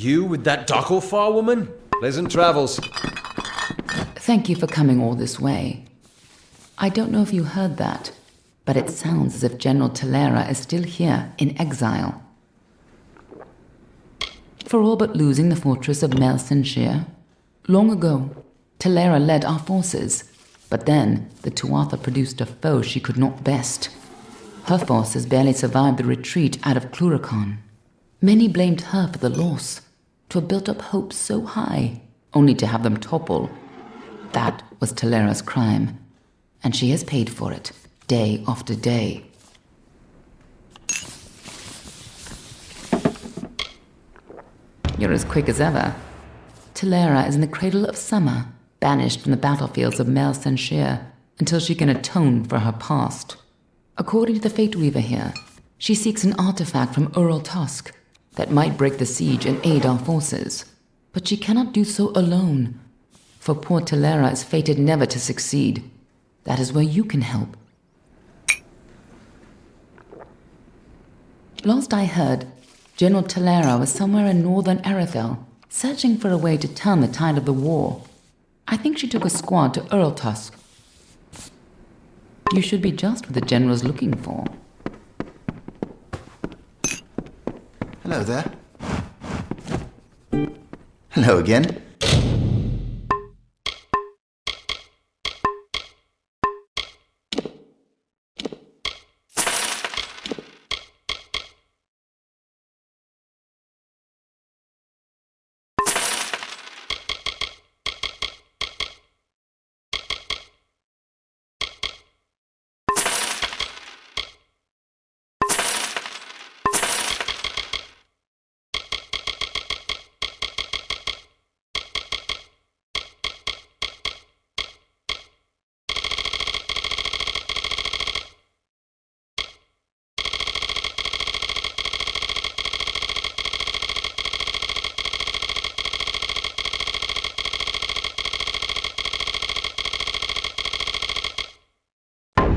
You with that Docklefar woman? Pleasant travels. Thank you for coming all this way. I don't know if you heard that, but it sounds as if General Talera is still here in exile. For all but losing the fortress of Mel-Senshir, long ago, Talera led our forces, but then the Tuatha produced a foe she could not best. Her forces barely survived the retreat out of Cluracan. Many blamed her for the loss, to have built up hopes so high, only to have them topple. That was Talera's crime, and she has paid for it, day after day. You're as quick as ever. Talera is in the cradle of summer, banished from the battlefields of Mel-Senshir until she can atone for her past. According to the Fate Weaver here, she seeks an artifact from Ural Tusk that might break the siege and aid our forces. But she cannot do so alone, for poor Talera is fated never to succeed. That is where you can help. Last I heard, General Talera was somewhere in northern Erathell, searching for a way to turn the tide of the war. I think she took a squad to Uraltusk. You should be just what the general's looking for. Hello there. Hello again.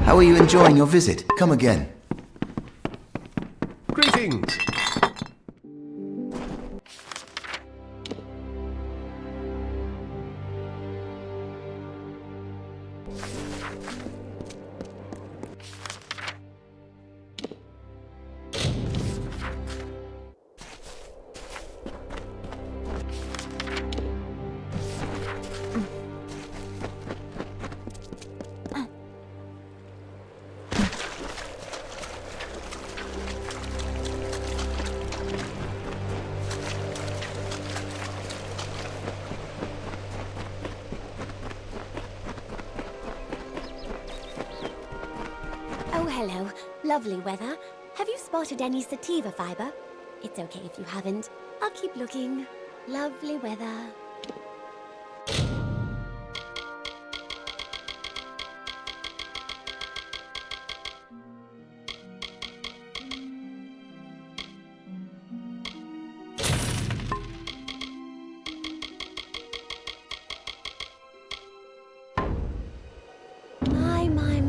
How are you enjoying your visit? Come again. Greetings. Hello. Lovely weather. Have you spotted any sativa fiber? It's okay if you haven't. I'll keep looking. Lovely weather.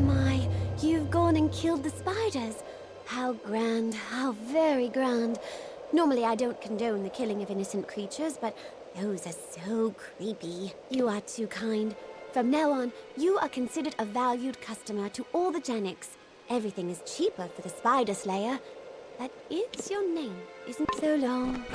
My. You've gone and killed the spiders. How grand, how very grand. Normally I don't condone the killing of innocent creatures, but those are so creepy. You are too kind. From now on, you are considered a valued customer to all the Janics. Everything is cheaper for the Spider Slayer. That is your name, isn't so long.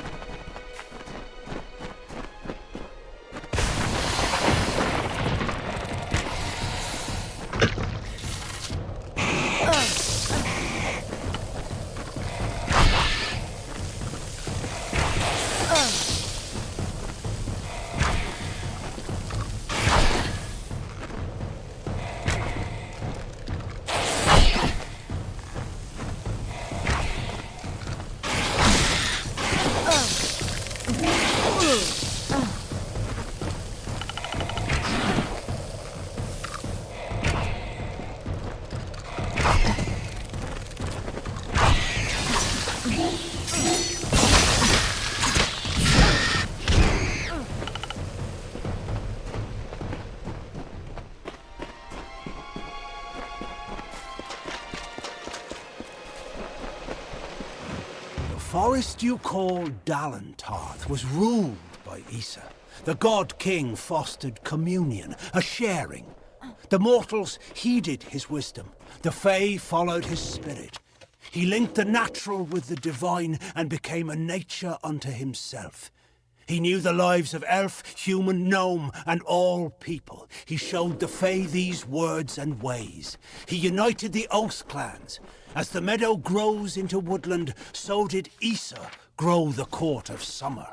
forest you call Dalentarth was ruled by Issa. The god king fostered communion, a sharing. The mortals heeded his wisdom. The Fae followed his spirit. He linked the natural with the divine and became a nature unto himself. He knew the lives of elf, human, gnome, and all people. He showed the Fae these words and ways. He united the Oath clans. As the meadow grows into woodland, so did Issa grow the court of summer.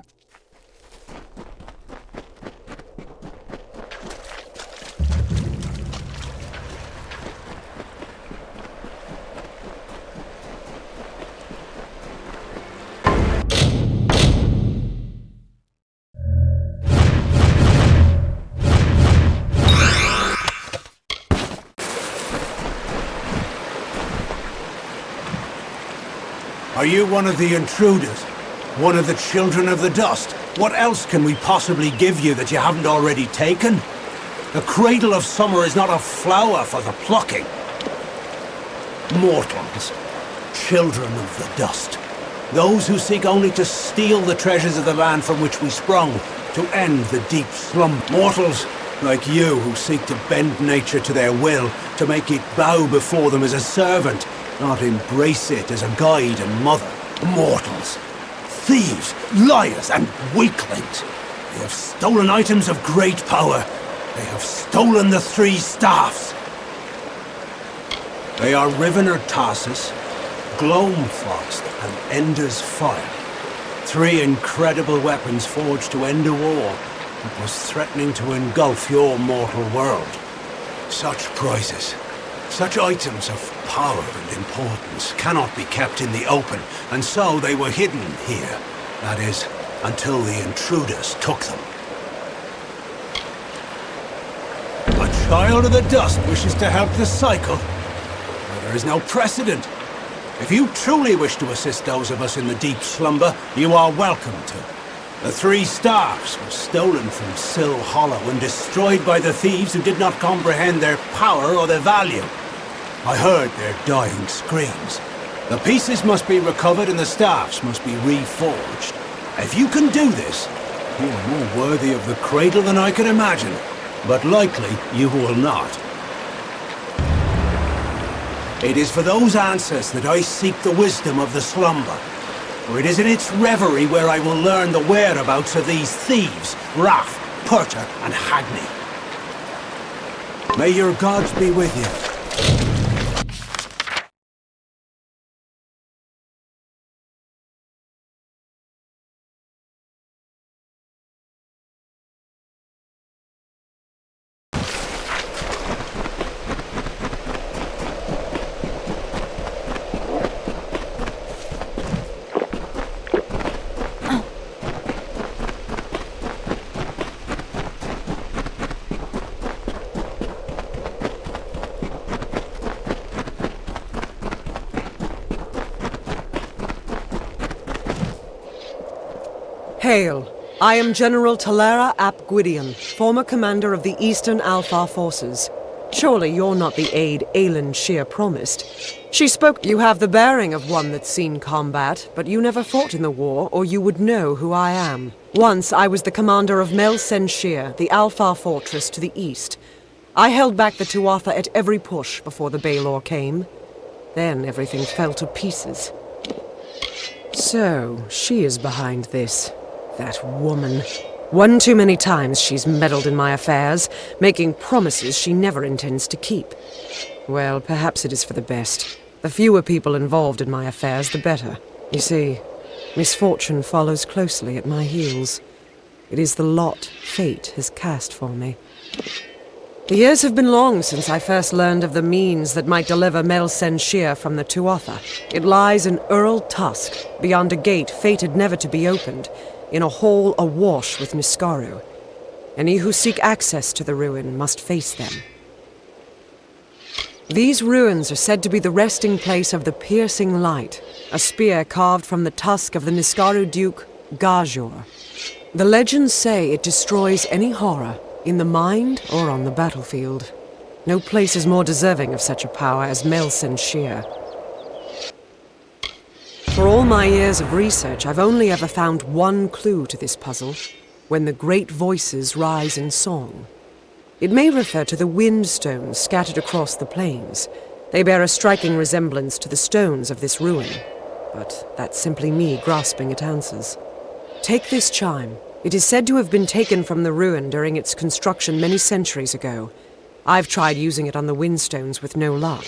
Are you one of the intruders? One of the children of the dust? What else can we possibly give you that you haven't already taken? The cradle of summer is not a flower for the plucking. Mortals, children of the dust. Those who seek only to steal the treasures of the land from which we sprung, to end the deep slumber. Mortals, like you, who seek to bend nature to their will, to make it bow before them as a servant, not embrace it as a guide and mother. Mortals, thieves, liars, and weaklings. They have stolen items of great power. They have stolen the 3 staffs. They are Rivener Tarsus, Gloamfrost, and Ender's Fire. 3 incredible weapons forged to end a war that was threatening to engulf your mortal world. Such prizes, such items of power and importance cannot be kept in the open, and so they were hidden here. That is, until the intruders took them. A child of the dust wishes to help the cycle. But there is no precedent. If you truly wish to assist those of us in the deep slumber, you are welcome to. The 3 staffs were stolen from Sill Hollow and destroyed by the thieves who did not comprehend their power or their value. I heard their dying screams. The pieces must be recovered and the staffs must be reforged. If you can do this, you are more worthy of the cradle than I can imagine. But likely you will not. It is for those answers that I seek the wisdom of the slumber. For it is in its reverie where I will learn the whereabouts of these thieves, Raff, Purta, and Hagney. May your gods be with you. Hail! I am General Talera ap Gwydion, former commander of the Eastern Alfar forces. Surely you're not the aide Aelin Shear promised. She spoke. You have the bearing of one that's seen combat, but you never fought in the war, or you would know who I am. Once I was the commander of Mel-Sen Shear, the Alfar fortress to the east. I held back the Tuatha at every push before the Baelor came. Then everything fell to pieces. So, she is behind this. That woman. One too many times she's meddled in my affairs, making promises she never intends to keep. Well, perhaps it is for the best. The fewer people involved in my affairs, the better. You see, misfortune follows closely at my heels. It is the lot fate has cast for me. The years have been long since I first learned of the means that might deliver Mel-Sen Shear from the Tuatha. It lies in Earl Tusk, beyond a gate fated never to be opened, in a hall awash with Niskaru. Any who seek access to the ruin must face them. These ruins are said to be the resting place of the Piercing Light, a spear carved from the tusk of the Niskaru Duke, Gajor. The legends say it destroys any horror, in the mind or on the battlefield. No place is more deserving of such a power as Mel-Sen Shear. For all my years of research, I've only ever found one clue to this puzzle. When the great voices rise in song. It may refer to the wind stones scattered across the plains. They bear a striking resemblance to the stones of this ruin. But that's simply me grasping at answers. Take this chime. It is said to have been taken from the ruin during its construction many centuries ago. I've tried using it on the windstones with no luck.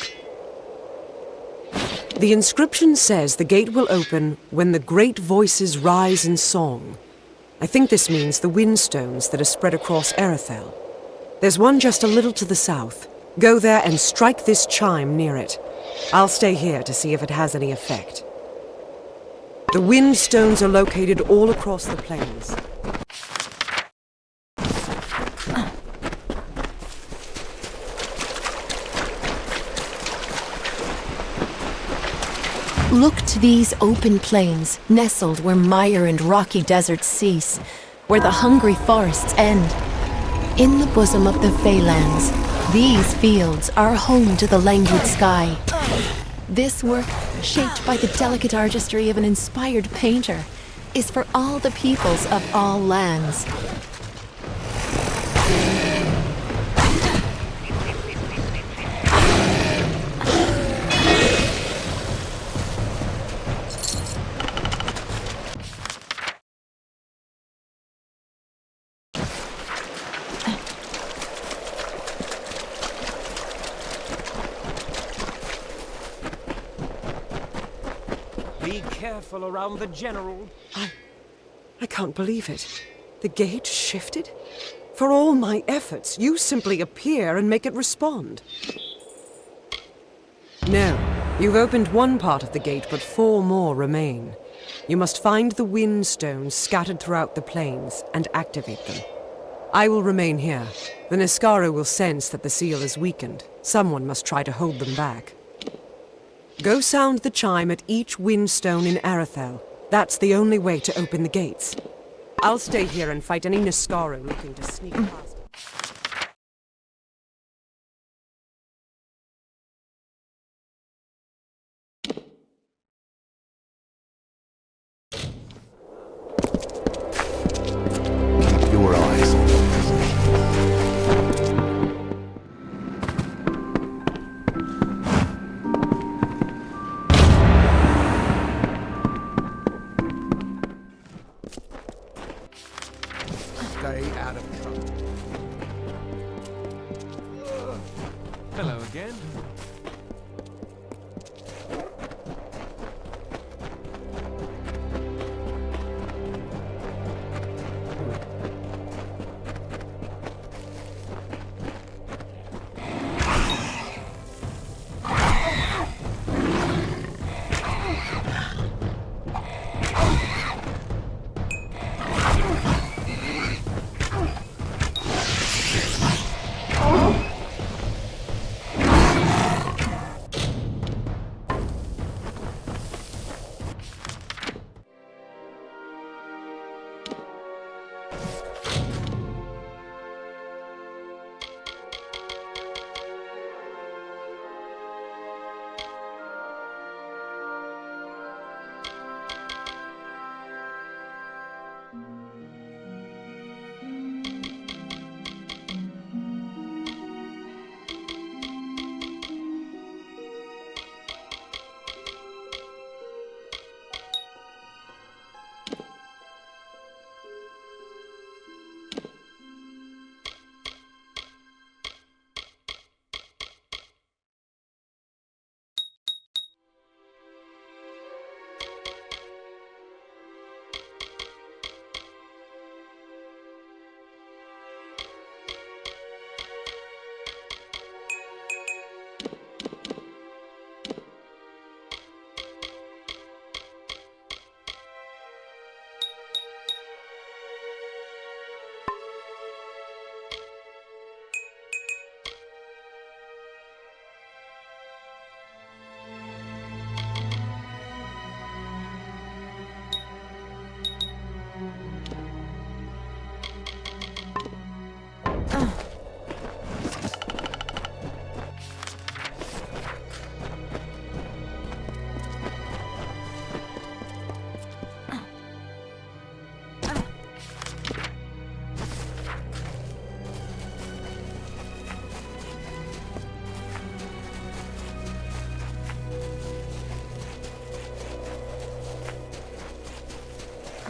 The inscription says the gate will open when the great voices rise in song. I think this means the windstones that are spread across Erathell. There's one just a little to the south. Go there and strike this chime near it. I'll stay here to see if it has any effect. The windstones are located all across the plains. Look to these open plains, nestled where mire and rocky deserts cease, where the hungry forests end. In the bosom of the Feylands, these fields are home to the languid sky. This work, shaped by the delicate artistry of an inspired painter, is for all the peoples of all lands. Be careful around the general. I can't believe it. The gate shifted? For all my efforts, you simply appear and make it respond. No, you've opened one part of the gate, but 4 more remain. You must find the wind stones scattered throughout the plains and activate them. I will remain here. The Niskaru will sense that the seal is weakened. Someone must try to hold them back. Go sound the chime at each windstone in Erathell. That's the only way to open the gates. I'll stay here and fight any Niskaru looking to sneak past. Keep your eyes on the prisoner. Stay out of trouble.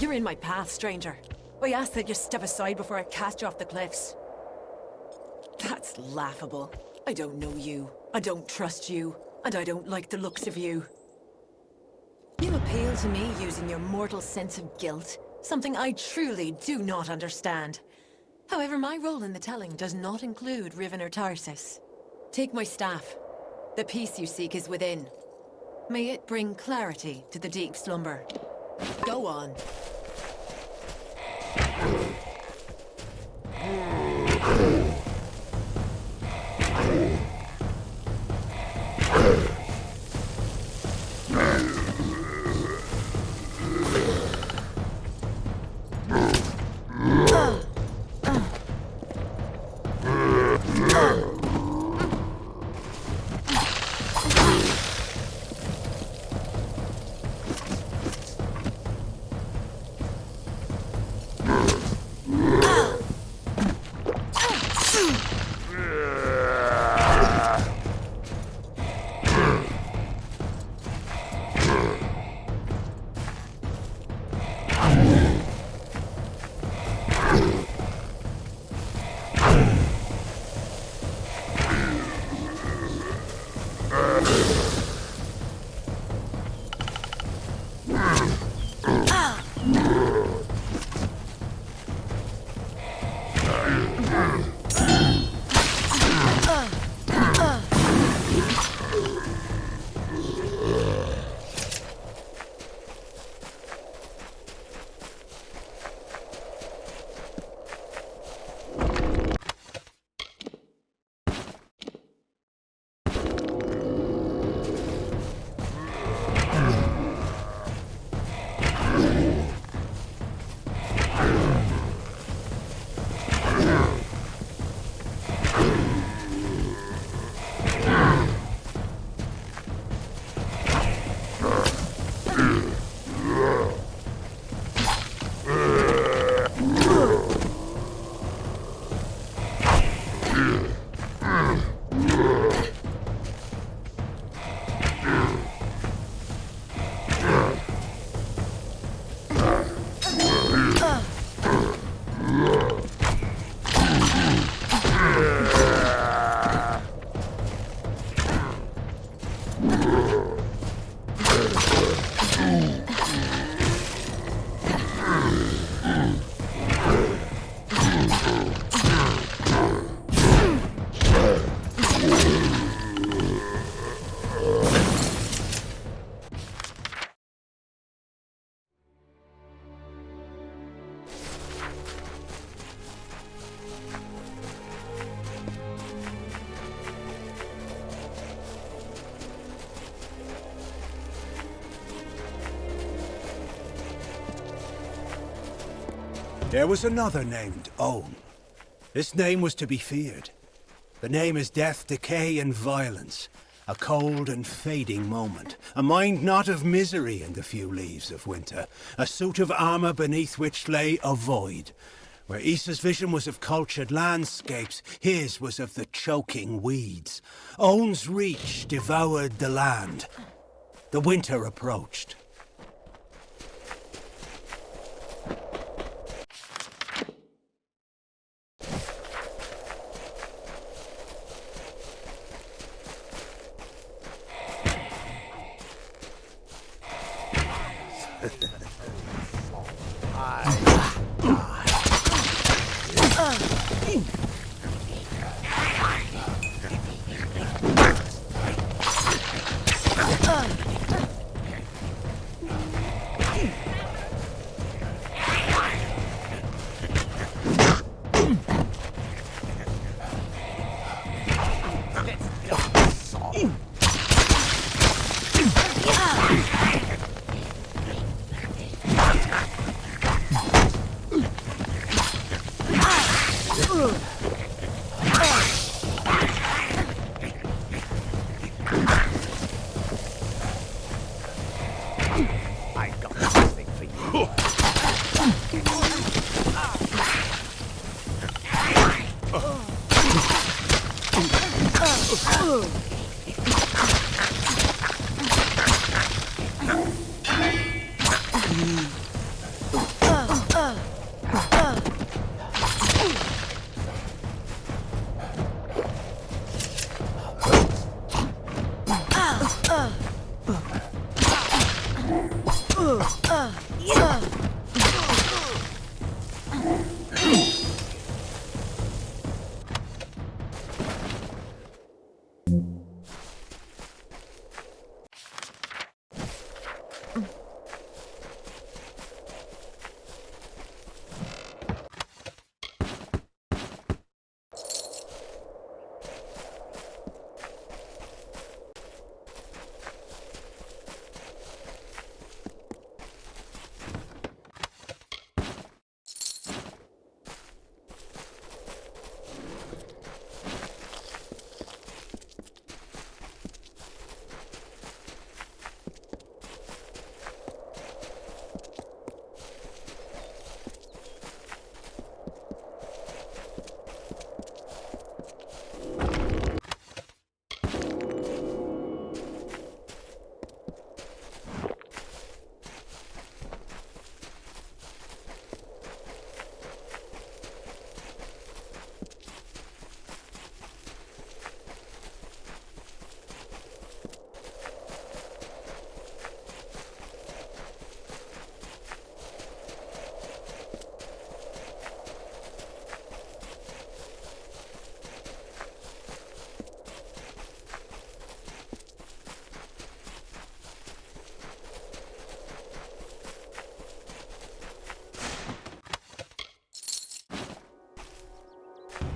You're in my path, stranger. I ask that you step aside before I cast you off the cliffs. That's laughable. I don't know you, I don't trust you, and I don't like the looks of you. You appeal to me using your mortal sense of guilt, something I truly do not understand. However, my role in the telling does not include Riven or Tarsus. Take my staff. The peace you seek is within. May it bring clarity to the deep slumber. Go on. There was another named Own. This name was to be feared. The name is death, decay, and violence. A cold and fading moment. A mind not of misery in the few leaves of winter. A suit of armor beneath which lay a void. Where Issa's vision was of cultured landscapes, his was of the choking weeds. Own's reach devoured the land. The winter approached.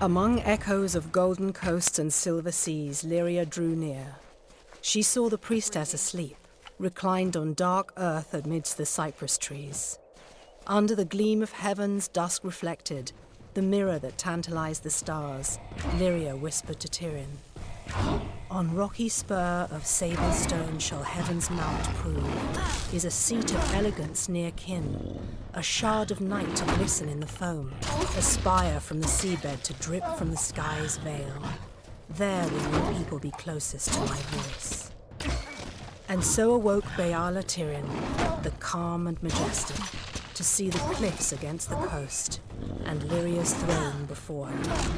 Among echoes of golden coasts and silver seas, Lyria drew near. She saw the priestess asleep, reclined on dark earth amidst the cypress trees. Under the gleam of heaven's dusk reflected, the mirror that tantalized the stars, Lyria whispered to Tyrion, "On rocky spur of sable stone shall heaven's mount prove, is a seat of elegance near kin, a shard of night to glisten in the foam, a spire from the seabed to drip from the sky's veil. There will your people be closest to my voice." And so awoke Beala Tyrion, the calm and majestic, to see the cliffs against the coast, and Lyria's throne before her.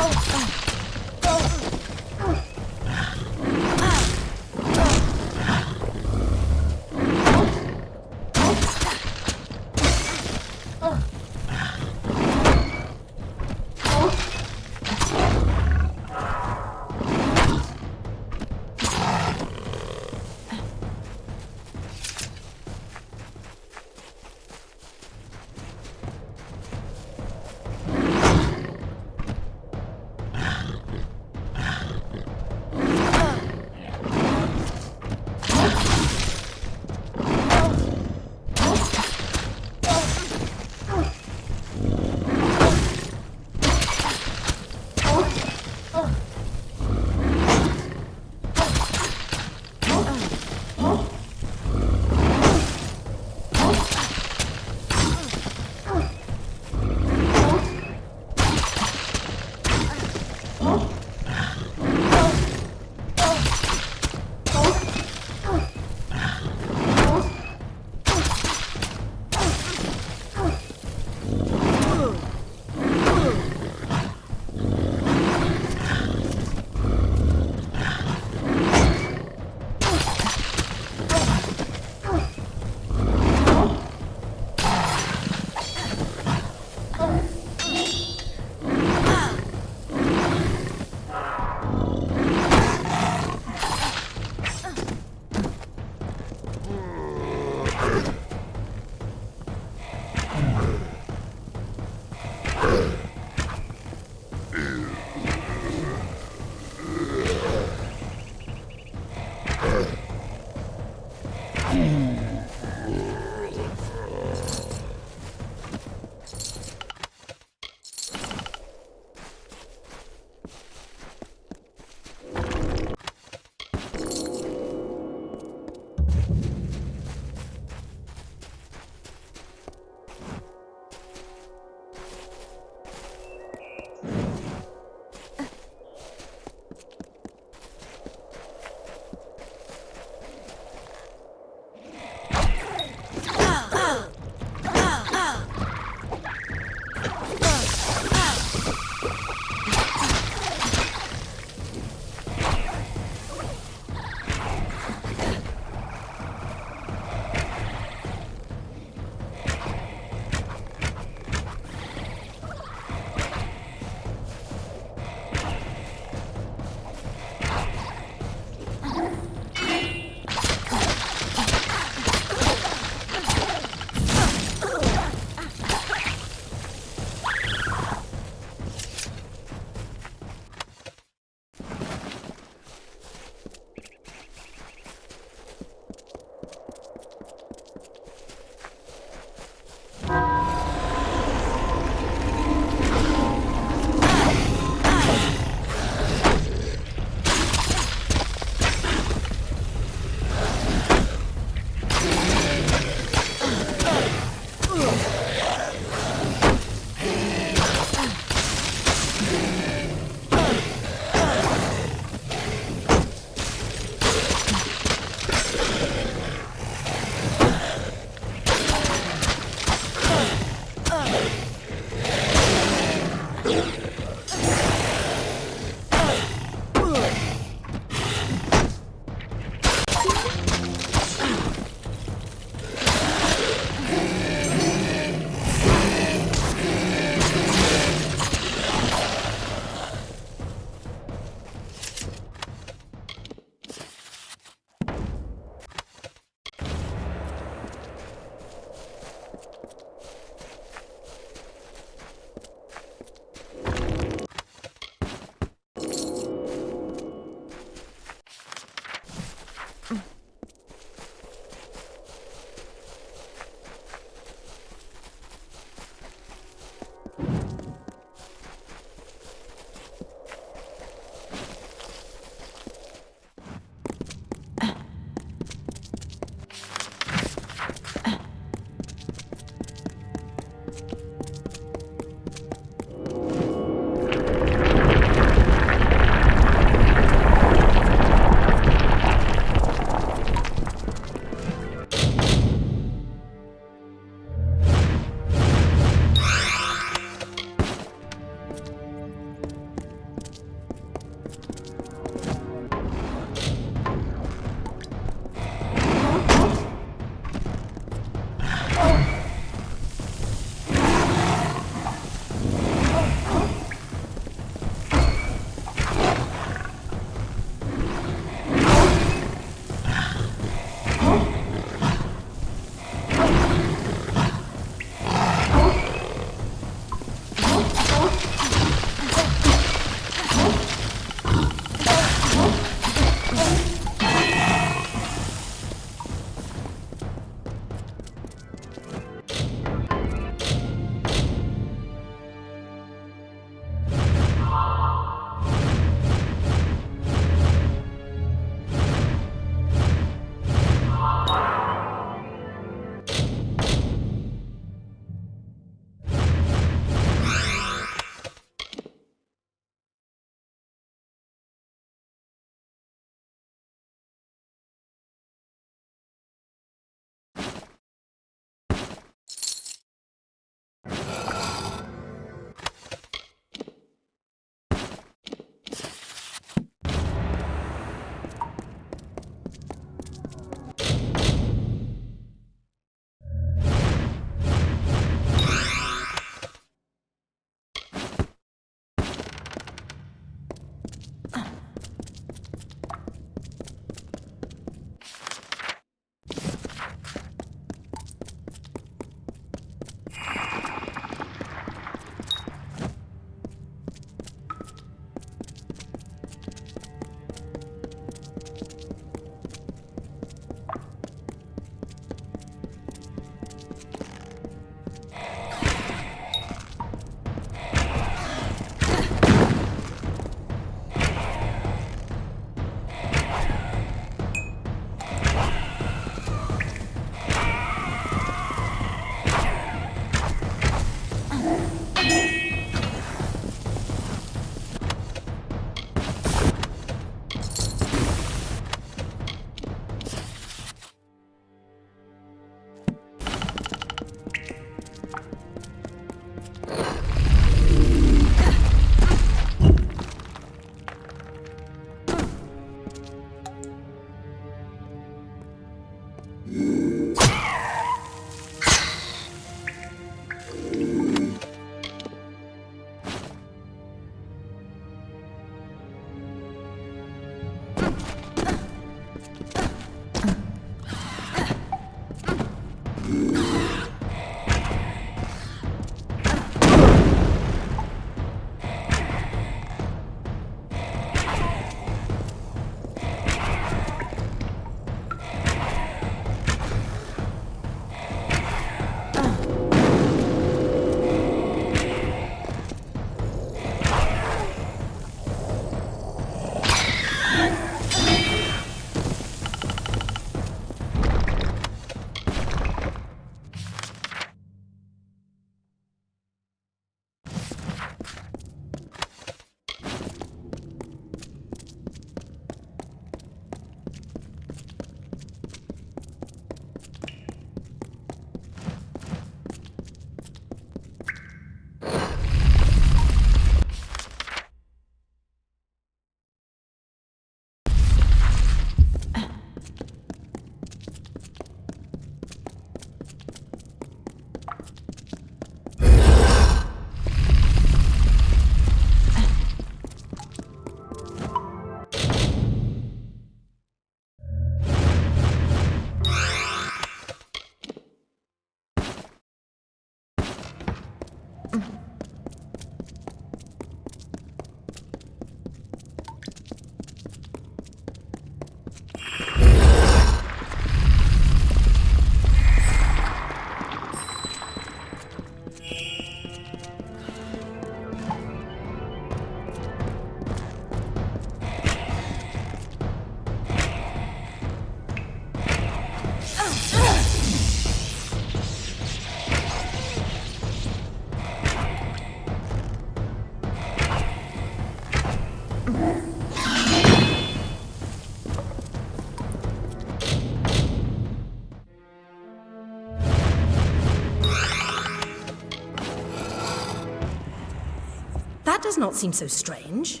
does not seem so strange.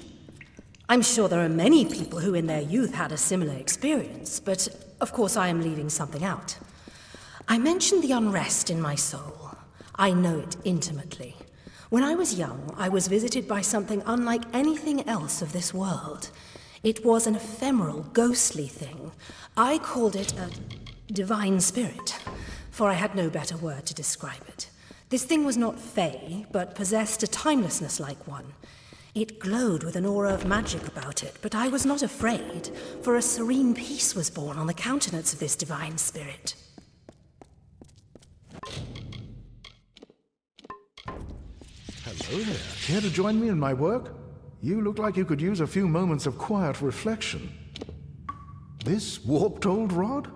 I'm sure there are many people who in their youth had a similar experience, but of course I am leaving something out. I mentioned the unrest in my soul. I know it intimately. When I was young, I was visited by something unlike anything else of this world. It was an ephemeral, ghostly thing. I called it a divine spirit, for I had no better word to describe it. This thing was not fey, but possessed a timelessness like one. It glowed with an aura of magic about it, but I was not afraid, for a serene peace was born on the countenance of this divine spirit. Hello there. Care to join me in my work? You look like you could use a few moments of quiet reflection. This warped old rod?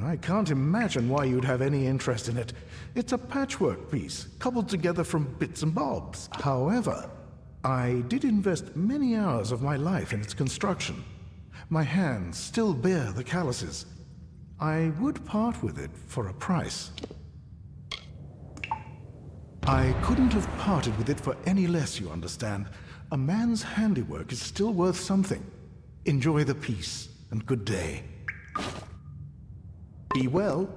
I can't imagine why you'd have any interest in it. It's a patchwork piece, cobbled together from bits and bobs. However, I did invest many hours of my life in its construction. My hands still bear the calluses. I would part with it for a price. I couldn't have parted with it for any less, you understand. A man's handiwork is still worth something. Enjoy the peace, and good day. Be well.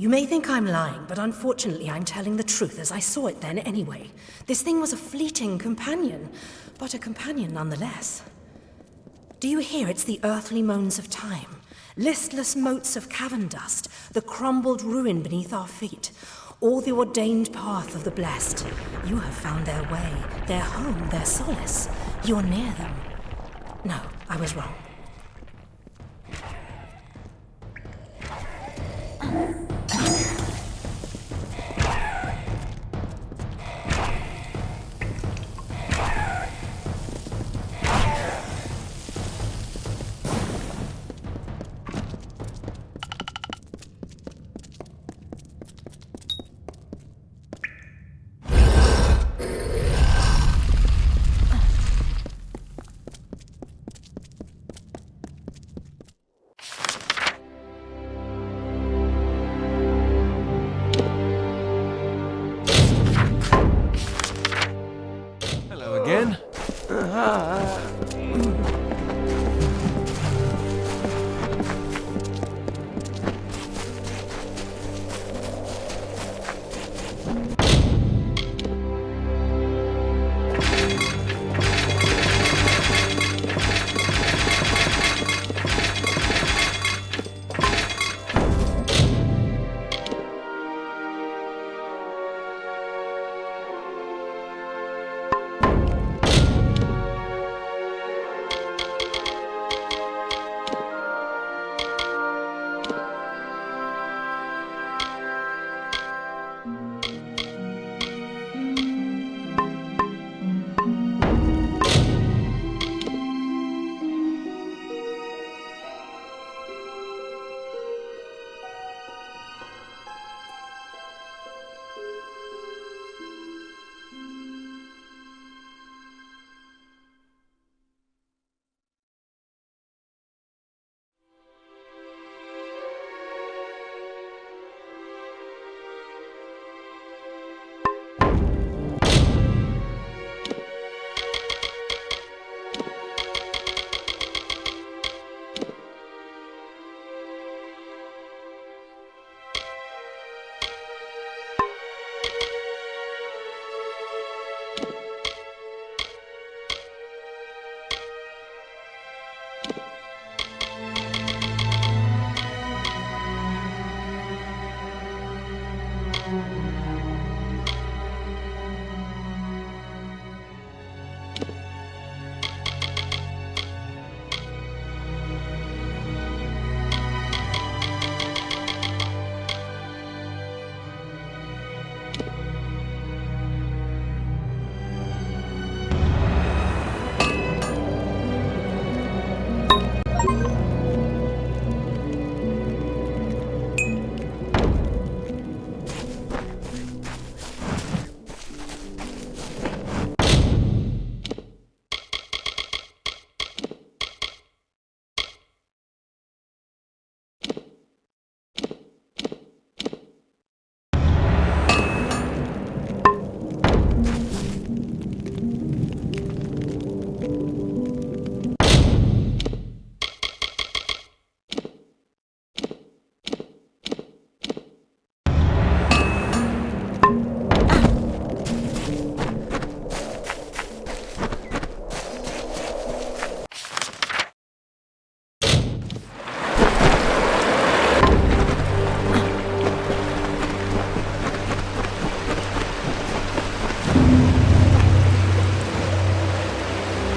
You may think I'm lying, but unfortunately I'm telling the truth as I saw it then anyway. This thing was a fleeting companion, but a companion nonetheless. Do you hear? It's the earthly moans of time. Listless motes of cavern dust, the crumbled ruin beneath our feet. All the ordained path of the blessed. You have found their way, their home, their solace. You're near them. No, I was wrong.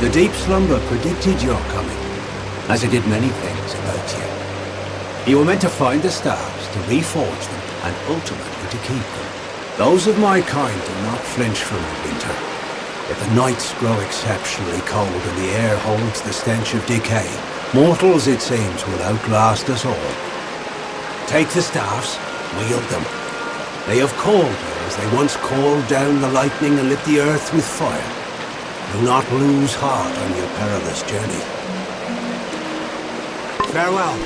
The deep slumber predicted your coming, as it did many things about you. You were meant to find the stars, to reforge them, and ultimately to keep them. Those of my kind do not flinch from the winter. If the nights grow exceptionally cold and the air holds the stench of decay, mortals, it seems, will outlast us all. Take the staffs, wield them. They have called you as they once called down the lightning and lit the earth with fire. Do not lose heart on your perilous journey. Farewell.